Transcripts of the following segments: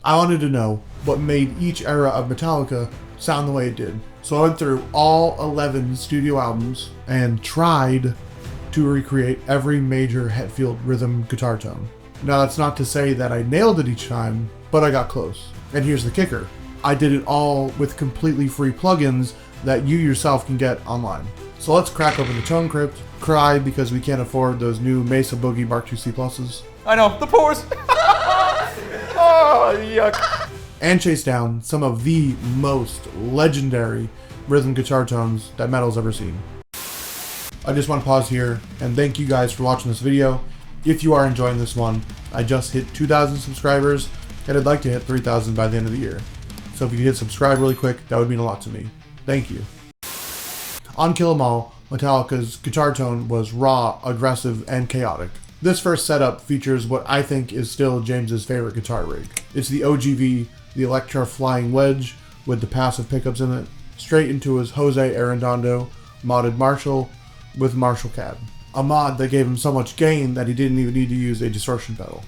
I wanted to know what made each era of Metallica sound the way it did. So I went through all 11 studio albums and tried to recreate every major Hetfield rhythm guitar tone. Now that's not to say that I nailed it each time, but I got close. And here's the kicker. I did it all with completely free plugins that you yourself can get online. So let's crack open the Tone Crypt, cry because we can't afford those new Mesa Boogie Mark II C++. I know, the pores! Oh, yuck. And chase down some of the most legendary rhythm guitar tones that metal's ever seen. I just want to pause here and thank you guys for watching this video. If you are enjoying this one, I just hit 2,000 subscribers and I'd like to hit 3,000 by the end of the year. So if you could hit subscribe really quick, that would mean a lot to me. Thank you. On Kill 'Em All, Metallica's guitar tone was raw, aggressive, and chaotic. This first setup features what I think is still James's favorite guitar rig. It's the OGV, the Electra Flying Wedge with the passive pickups in it, straight into his Jose Arredondo modded Marshall with Marshall cab. A mod that gave him so much gain that he didn't even need to use a distortion pedal.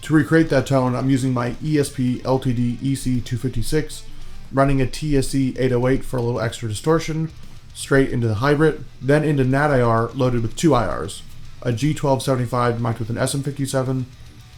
To recreate that tone, I'm using my ESP LTD EC256, running a TSE 808 for a little extra distortion, straight into the hybrid, then into NAT-IR loaded with two IRs, a G1275 mic'd with an SM57,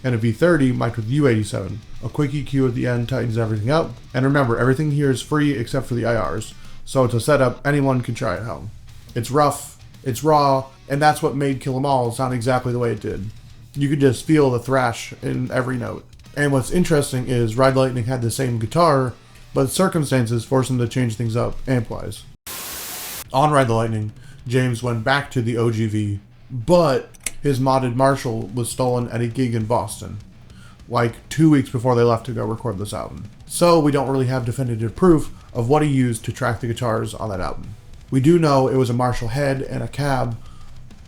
and a V30 mic'd with U87. A quick EQ at the end tightens everything up, and remember, everything here is free except for the IRs, so it's a setup anyone can try at home. It's rough, it's raw, and that's what made Kill 'Em All sound exactly the way it did. You could just feel the thrash in every note. And what's interesting is Ride the Lightning had the same guitar, but circumstances forced him to change things up amp-wise. On Ride the Lightning, James went back to the OGV, but his modded Marshall was stolen at a gig in Boston, like 2 weeks before they left to go record this album. So we don't really have definitive proof of what he used to track the guitars on that album. We do know it was a Marshall head and a cab,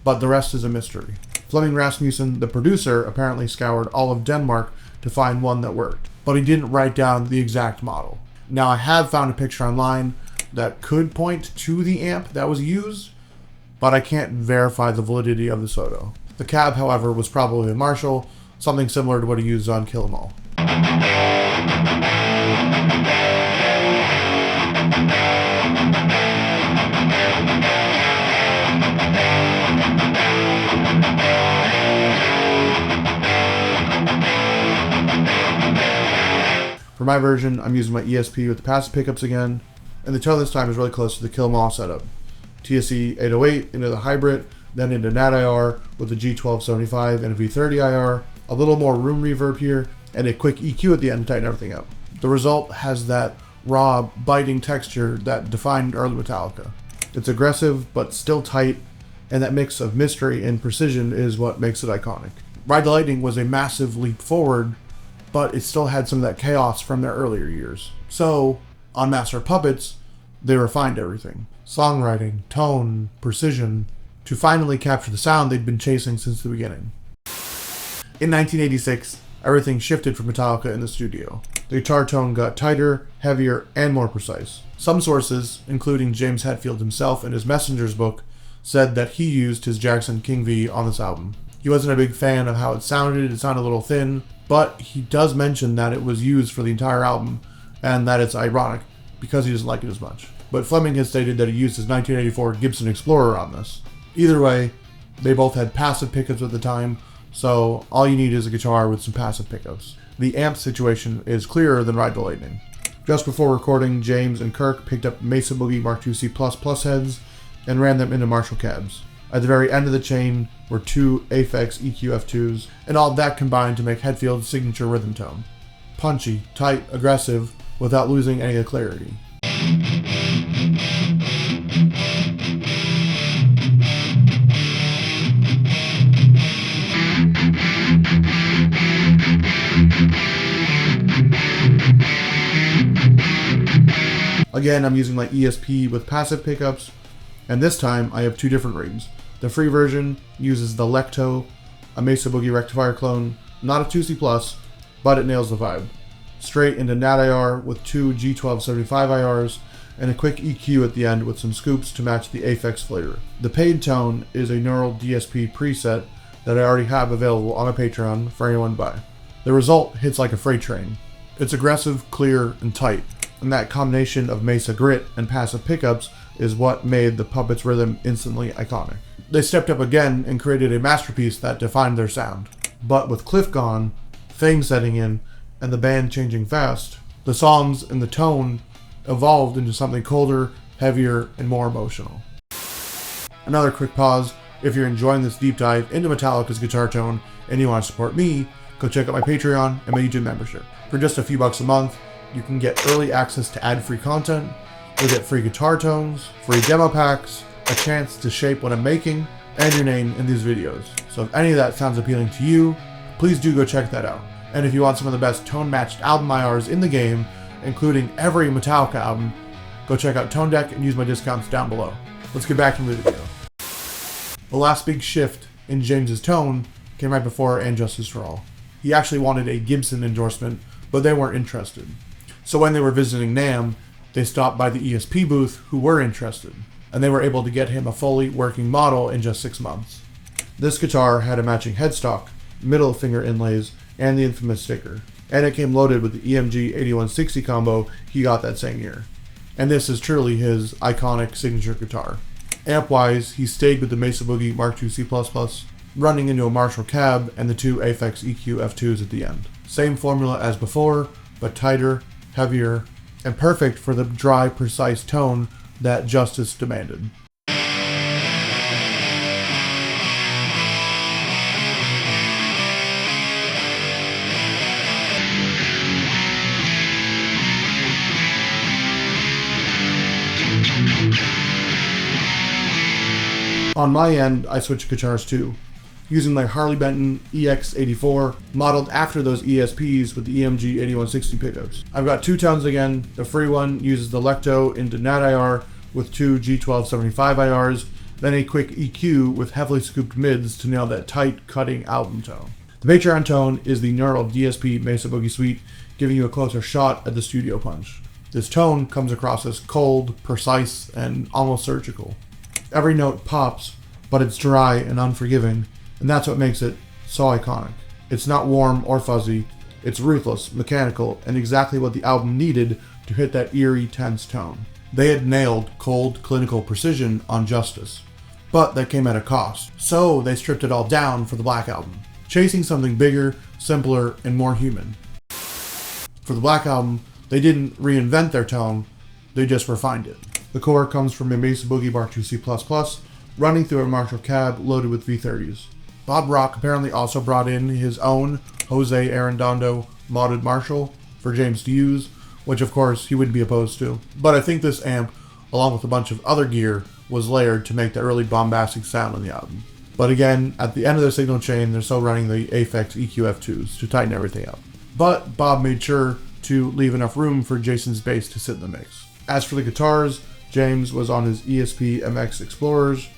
but the rest is a mystery. Flemming Rasmussen, the producer, apparently scoured all of Denmark to find one that worked, but he didn't write down the exact model. Now I have found a picture online that could point to the amp that was used, but I can't verify the validity of this photo. The cab, however, was probably a Marshall, something similar to what he used on Kill 'Em All. For my version, I'm using my ESP with the passive pickups again, and the tone this time is really close to the Kill 'Em All setup. TSE 808 into the hybrid, then into NAT-IR with the G1275 and a V30 IR, a little more room reverb here, and a quick EQ at the end to tighten everything up. The result has that raw, biting texture that defined early Metallica. It's aggressive, but still tight, and that mix of mystery and precision is what makes it iconic. Ride the Lightning was a massive leap forward, but it still had some of that chaos from their earlier years. So, on Master of Puppets, they refined everything. Songwriting, tone, precision, to finally capture the sound they'd been chasing since the beginning. In 1986, everything shifted for Metallica in the studio. The guitar tone got tighter, heavier, and more precise. Some sources, including James Hetfield himself in his Messenger's book, said that he used his Jackson King V on this album. He wasn't a big fan of how it sounded a little thin, but he does mention that it was used for the entire album, and that it's ironic, because he doesn't like it as much. But Flemming has stated that he used his 1984 Gibson Explorer on this. Either way, they both had passive pickups at the time, so all you need is a guitar with some passive pickups. The amp situation is clearer than Ride the Lightning. Just before recording, James and Kirk picked up Mesa Boogie Mark II C++ heads and ran them into Marshall cabs. At the very end of the chain were two Aphex EQ-F2s, and all of that combined to make Hetfield's signature rhythm tone. Punchy, tight, aggressive, without losing any of the clarity. Again, I'm using my ESP with passive pickups, and this time I have two different rigs. The free version uses the Lecto, a Mesa Boogie rectifier clone, Not a 2C+, but it nails the vibe. Straight into NAT IR with two G1275 IRs, and a quick EQ at the end with some scoops to match the Aphex flavor. The paid tone is a neural DSP preset that I already have available on my Patreon for anyone to buy. The result hits like a freight train. It's aggressive, clear, and tight, and that combination of Mesa grit and passive pickups is what made the Puppets rhythm instantly iconic. They stepped up again and created a masterpiece that defined their sound. But with Cliff gone, fame setting in, and the band changing fast, the songs and the tone evolved into something colder, heavier, and more emotional. Another quick pause. If you're enjoying this deep dive into Metallica's guitar tone and you want to support me, go check out my Patreon and my YouTube membership. For just a few bucks a month, you can get early access to ad-free content, you'll get free guitar tones, free demo packs, a chance to shape what I'm making, and your name in these videos. So if any of that sounds appealing to you, please do go check that out. And if you want some of the best tone-matched album IRs in the game, including every Metallica album, go check out Tone Deck and use my discounts down below. Let's get back into the video. The last big shift in James's tone came right before And Justice for All. He actually wanted a Gibson endorsement, but they weren't interested. So when they were visiting NAMM, they stopped by the ESP booth who were interested, and they were able to get him a fully working model in just 6 months. This guitar had a matching headstock, middle finger inlays, and the infamous sticker, and it came loaded with the EMG 8160 combo he got that same year. And this is truly his iconic signature guitar. Amp-wise, he stayed with the Mesa Boogie Mark II C++, running into a Marshall cab and the two Aphex EQ F2s at the end. Same formula as before, but tighter, heavier, and perfect for the dry, precise tone that Justice demanded. On my end, I switched guitars too, using my Harley Benton EX84, modeled after those ESPs with the EMG 8160 pickups. I've got two tones again. The free one uses the Lecto into NAT IR with two G1275 IRs, then a quick EQ with heavily scooped mids to nail that tight, cutting album tone. The Patreon tone is the neural DSP Mesa Boogie Suite, giving you a closer shot at the studio punch. This tone comes across as cold, precise, and almost surgical. Every note pops, but it's dry and unforgiving, and that's what makes it so iconic. It's not warm or fuzzy, it's ruthless, mechanical, and exactly what the album needed to hit that eerie, tense tone. They had nailed cold, clinical precision on Justice, but that came at a cost, so they stripped it all down for the Black Album, chasing something bigger, simpler, and more human. For the Black Album, they didn't reinvent their tone, they just refined it. The core comes from a Mesa Boogie Mark II C++, running through a Marshall cab loaded with V30s. Bob Rock apparently also brought in his own Jose Arredondo modded Marshall for James to use, which of course he wouldn't be opposed to. But I think this amp, along with a bunch of other gear, was layered to make the early bombastic sound on the album. But again, at the end of their signal chain, they're still running the Aphex EQ F2s to tighten everything up. But Bob made sure to leave enough room for Jason's bass to sit in the mix. As for the guitars, James was on his ESP MX Explorers.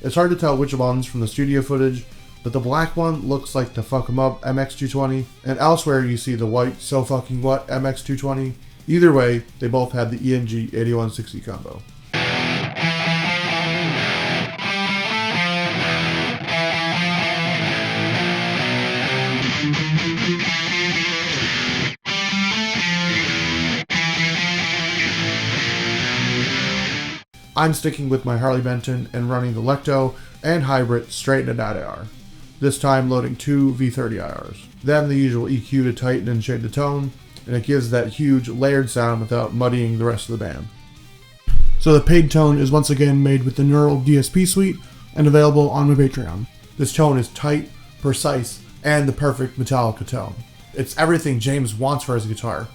It's hard to tell which ones from the studio footage, but the black one looks like the Fuck 'em Up MX220, and elsewhere you see the white So Fucking What MX220. Either way, they both had the EMG 8160 combo. I'm sticking with my Harley Benton and running the Lecto and Hybrid straight into NAT IR, this time loading two V30 IRs. Then the usual EQ to tighten and shade the tone, and it gives that huge layered sound without muddying the rest of the band. So the paid tone is once again made with the Neural DSP suite and available on my Patreon. This tone is tight, precise, and the perfect Metallica tone. It's everything James wants for his guitar.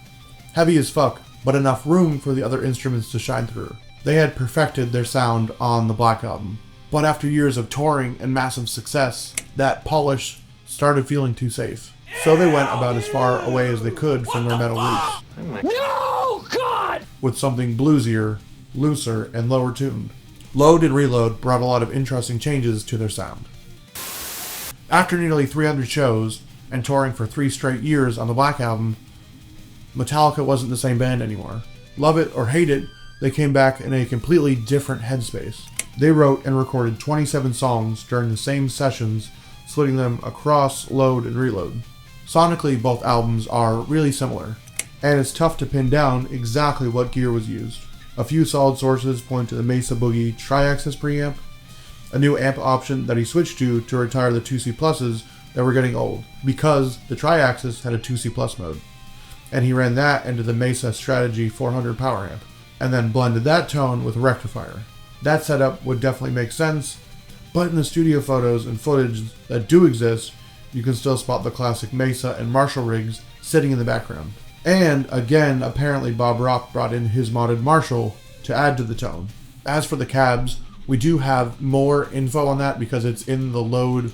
Heavy as fuck, but enough room for the other instruments to shine through. They had perfected their sound on the Black Album, but after years of touring and massive success, that polish started feeling too safe. So they went about as far away as they could from their metal roots. No, God! With something bluesier, looser, and lower tuned. Load and Reload brought a lot of interesting changes to their sound. After nearly 300 shows, and touring for 3 straight years on the Black Album, Metallica wasn't the same band anymore. Love it or hate it, they came back in a completely different headspace. They wrote and recorded 27 songs during the same sessions, splitting them across load and reload. Sonically, both albums are really similar, and it's tough to pin down exactly what gear was used. A few solid sources point to the Mesa Boogie tri-axis preamp, a new amp option that he switched to retire the 2C pluses that were getting old, because the tri-axis had a 2C plus mode, and he ran that into the Mesa Strategy 400 power amp, and then blended that tone with a rectifier. That setup would definitely make sense, but in the studio photos and footage that do exist, you can still spot the classic Mesa and Marshall rigs sitting in the background. And again, apparently Bob Rock brought in his modded Marshall to add to the tone. As for the cabs, we do have more info on that because it's in the Load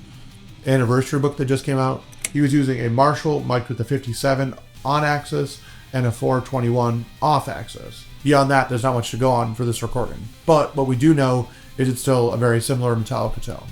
anniversary book that just came out. He was using a Marshall mic'd with a 57 on axis and a 421 off axis. Beyond that, there's not much to go on for this recording. But what we do know is it's still a very similar Metallica tone.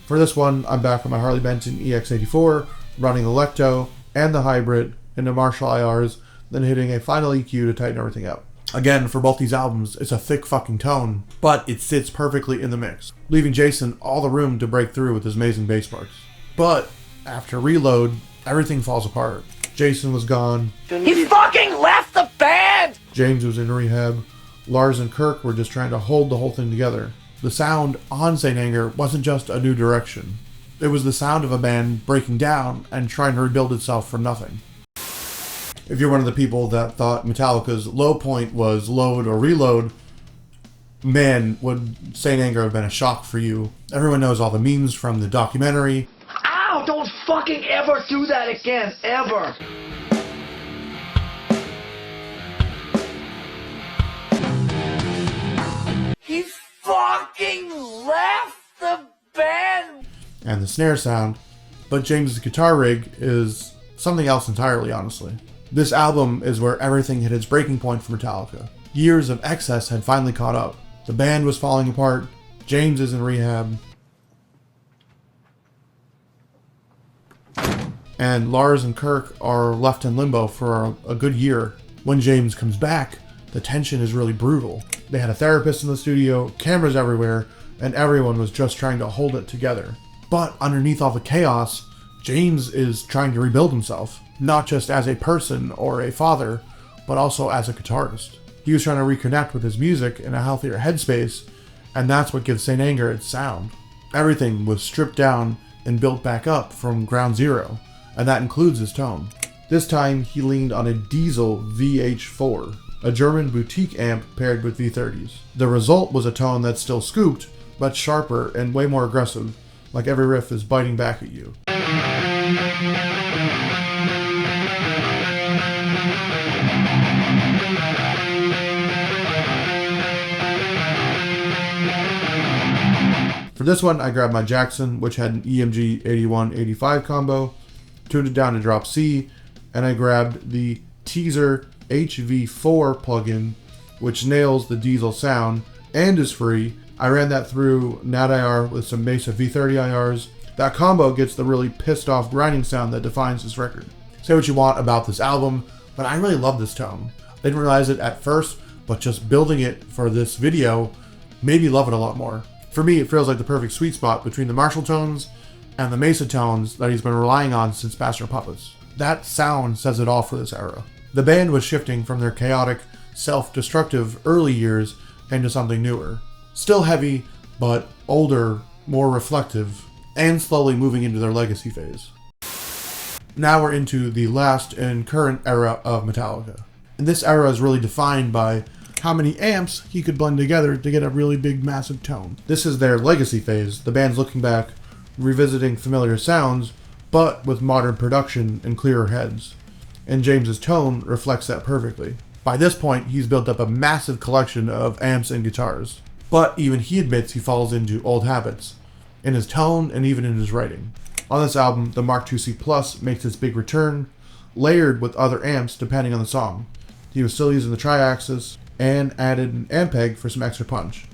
For this one, I'm back with my Harley Benton EX84, running Electo and the Hybrid into Marshall IRs, then hitting a final EQ to tighten everything up. Again, for both these albums, it's a thick fucking tone, but it sits perfectly in the mix, leaving Jason all the room to break through with his amazing bass parts. But after Reload, everything falls apart. Jason was gone. He fucking left the band! James was in rehab. Lars and Kirk were just trying to hold the whole thing together. The sound on St. Anger wasn't just a new direction. It was the sound of a band breaking down and trying to rebuild itself from nothing. If you're one of the people that thought Metallica's low point was Load or Reload, man, would St. Anger have been a shock for you. Everyone knows all the memes from the documentary. Ow! Don't fucking ever do that again, ever! He fucking left the band! And the snare sound, but James's guitar rig is something else entirely, honestly. This album is where everything hit its breaking point for Metallica. Years of excess had finally caught up. The band was falling apart, James is in rehab, and Lars and Kirk are left in limbo for a good year. When James comes back, the tension is really brutal. They had a therapist in the studio, cameras everywhere, and everyone was just trying to hold it together. But underneath all the chaos, James is trying to rebuild himself, not just as a person or a father, but also as a guitarist. He was trying to reconnect with his music in a healthier headspace, and that's what gives St. Anger its sound. Everything was stripped down and built back up from ground zero, and that includes his tone. This time, he leaned on a Diesel VH4, a German boutique amp paired with V30s. The result was a tone that's still scooped, but sharper and way more aggressive, like every riff is biting back at you. For this one, I grabbed my Jackson, which had an EMG 81-85 combo, tuned it down to drop C, and I grabbed the Teaser HV4 plugin, which nails the Diesel sound and is free. I ran that through NAT-IR with some Mesa V30 IRs. That combo gets the really pissed off grinding sound that defines this record. Say what you want about this album, but I really love this tone. I didn't realize it at first, but just building it for this video made me love it a lot more. For me, it feels like the perfect sweet spot between the Marshall tones and the Mesa tones that he's been relying on since Master of Puppets. That sound says it all for this era. The band was shifting from their chaotic, self-destructive early years into something newer. Still heavy, but older, more reflective, and slowly moving into their legacy phase. Now we're into the last and current era of Metallica. And this era is really defined by how many amps he could blend together to get a really big, massive tone. This is their legacy phase. The band's looking back, revisiting familiar sounds, but with modern production and clearer heads. and James's tone reflects that perfectly. By this point, he's built up a massive collection of amps and guitars, but even he admits he falls into old habits, in his tone and even in his writing. On this album, the Mark IIc Plus makes its big return, layered with other amps depending on the song. He was still using the tri-axis, and added an Ampeg for some extra punch.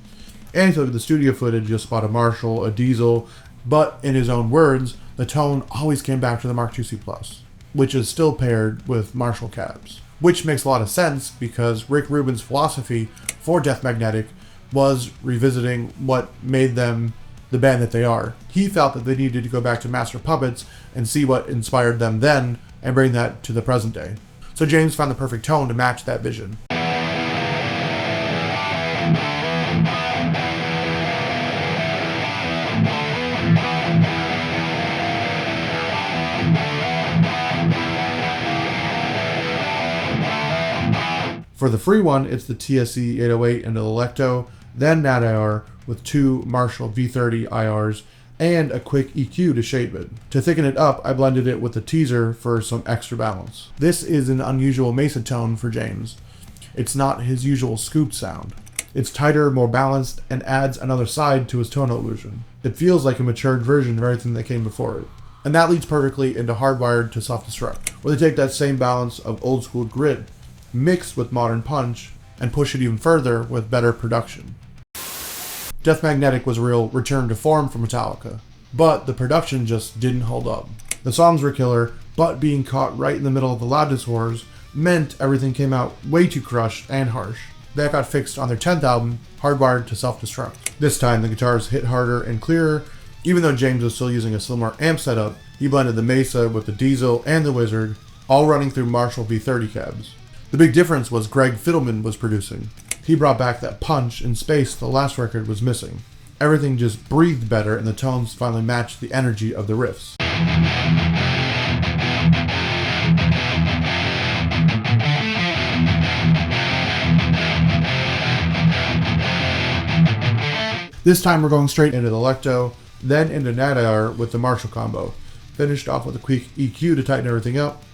And if you look at the studio footage, you'll spot a Marshall, a Diesel, but in his own words, the tone always came back to the Mark IIc Plus, which is still paired with Marshall cabs. Which makes a lot of sense because Rick Rubin's philosophy for Death Magnetic was revisiting what made them the band that they are. He felt that they needed to go back to Master Puppets and see what inspired them then and bring that to the present day. So James found the perfect tone to match that vision. For the free one, it's the TSC 808 and the Electo, then Nat IR with two Marshall V30 IRs and a quick EQ to shape it. To thicken it up, I blended it with a teaser for some extra balance. This is an unusual Mesa tone for James. It's not his usual scooped sound. It's tighter, more balanced, and adds another side to his tonal illusion. It feels like a matured version of everything that came before it. And that leads perfectly into Hardwired to Self-Destruct, where they take that same balance of old school grit mixed with modern punch and push it even further with better production. Death Magnetic was a real return to form for Metallica, but the production just didn't hold up. The songs were killer, but being caught right in the middle of the loudness wars meant everything came out way too crushed and harsh. That got fixed on their 10th album, Hardwired to Self-Destruct. This time the guitars hit harder and clearer. Even though James was still using a similar amp setup, he blended the Mesa with the Diesel and the Wizard, all running through Marshall V30 cabs. The big difference was Greg Fiddleman was producing. He brought back that punch and space the last record was missing. Everything just breathed better and the tones finally matched the energy of the riffs. This time we're going straight into the Electo, then into Nat IR with the Marshall combo. Finished off with a quick EQ to tighten everything up.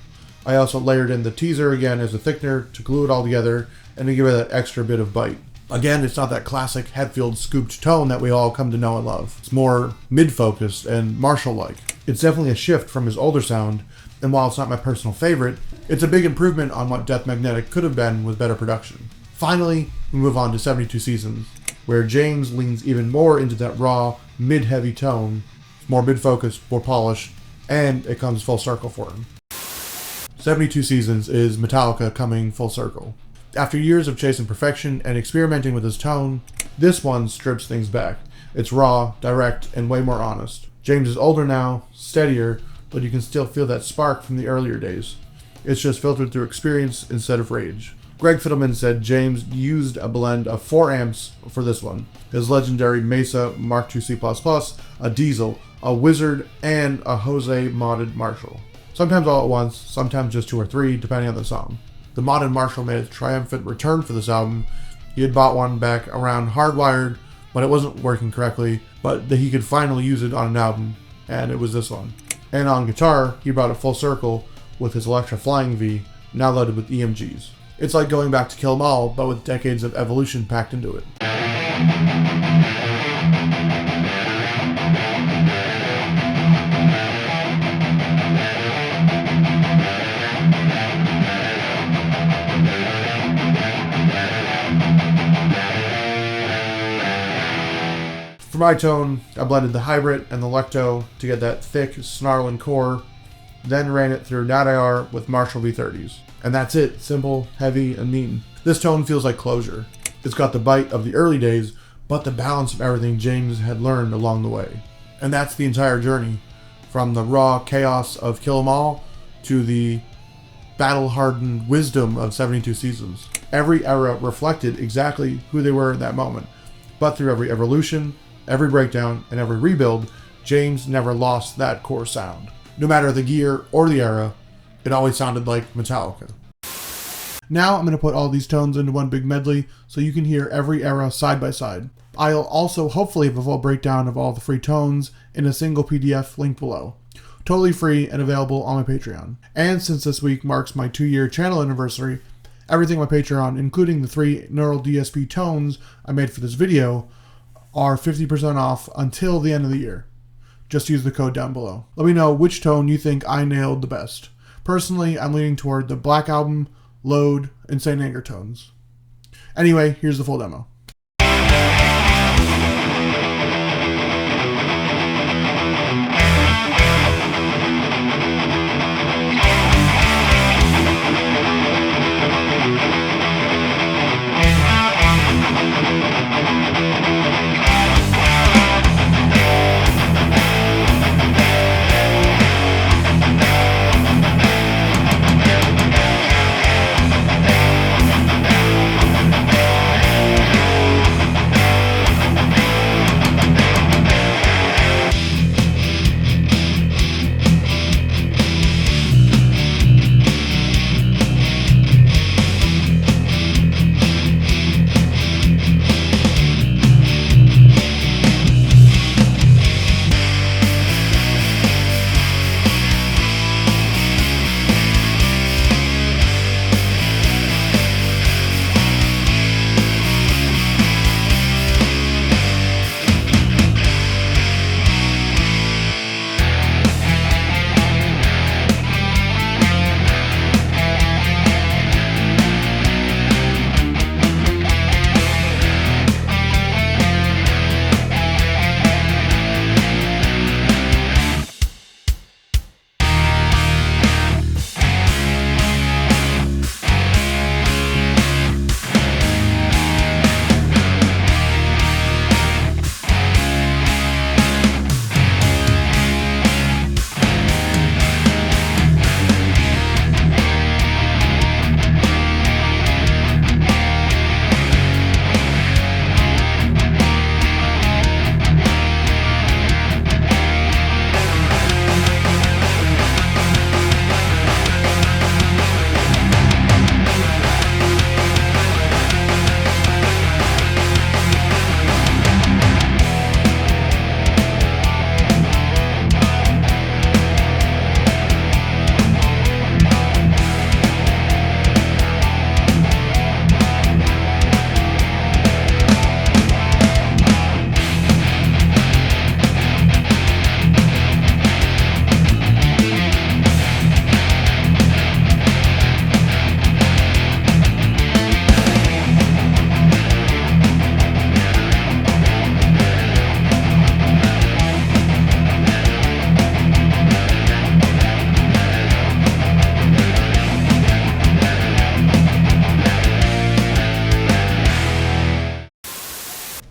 I also layered in the teaser again as a thickener to glue it all together and to give it that extra bit of bite. Again, it's not that classic Hetfield scooped tone that we all come to know and love. It's more mid-focused and Marshall-like. It's definitely a shift from his older sound, and while it's not my personal favorite, it's a big improvement on what Death Magnetic could have been with better production. Finally, we move on to 72 Seasons, where James leans even more into that raw, mid-heavy tone. It's more mid-focused, more polished, and it comes full circle for him. 72 Seasons is Metallica coming full circle. After years of chasing perfection and experimenting with his tone, this one strips things back. It's raw, direct, and way more honest. James is older now, steadier, but you can still feel that spark from the earlier days. It's just filtered through experience instead of rage. Greg Fiddleman said James used a blend of 4 amps for this one. His legendary Mesa Mark IIc++, a Diesel, a Wizard, and a Jose modded Marshall. Sometimes all at once, sometimes just 2 or 3, depending on the song. The modded Marshall made a triumphant return for this album. He had bought one back around Hardwired, but it wasn't working correctly, but that he could finally use it on an album, and it was this one. And on guitar, he brought it full circle with his Electra Flying V, now loaded with EMGs. It's like going back to Kill 'Em All, but with decades of evolution packed into it. For my tone, I blended the Hybrid and the Electo to get that thick, snarling core, then ran it through Nat IR with Marshall V30s. And that's it, simple, heavy, and mean. This tone feels like closure. It's got the bite of the early days, but the balance of everything James had learned along the way. And that's the entire journey, from the raw chaos of Kill 'Em All to the battle-hardened wisdom of 72 Seasons. Every era reflected exactly who they were in that moment, but through every evolution, every breakdown, and every rebuild, James never lost that core sound. No matter the gear or the era, it always sounded like Metallica. Now I'm going to put all these tones into one big medley so you can hear every era side by side. I'll also hopefully have a full breakdown of all the free tones in a single PDF linked below. totally free and available on my Patreon. And since this week marks my 2-year channel anniversary, everything on my Patreon, including the 3 neural DSP tones I made for this video, are 50% off until the end of the year. Just use the code down below. Let me know which tone you think I nailed the best. Personally, I'm leaning toward the Black Album, Load, and Saint Anger tones. Anyway, here's the full demo.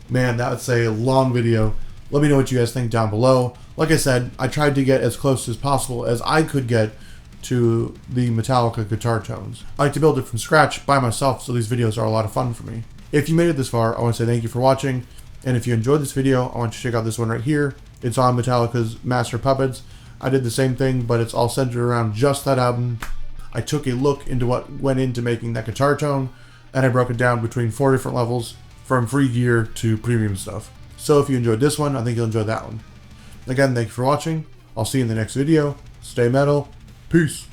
Man, that's a long video. Let me know what you guys think down below. Like I said, I tried to get as close as possible as I could get to the Metallica guitar tones. I like to build it from scratch by myself, so these videos are a lot of fun for me. If you made it this far, I want to say thank you for watching. And if you enjoyed this video, I want you to check out this one right here. It's on Metallica's Master Puppets. I did the same thing, but it's all centered around just that album. I took a look into what went into making that guitar tone, and I broke it down between 4 different levels, from free gear to premium stuff. So if you enjoyed this one, I think you'll enjoy that one. Again, thank you for watching. I'll see you in the next video. Stay metal. Peace.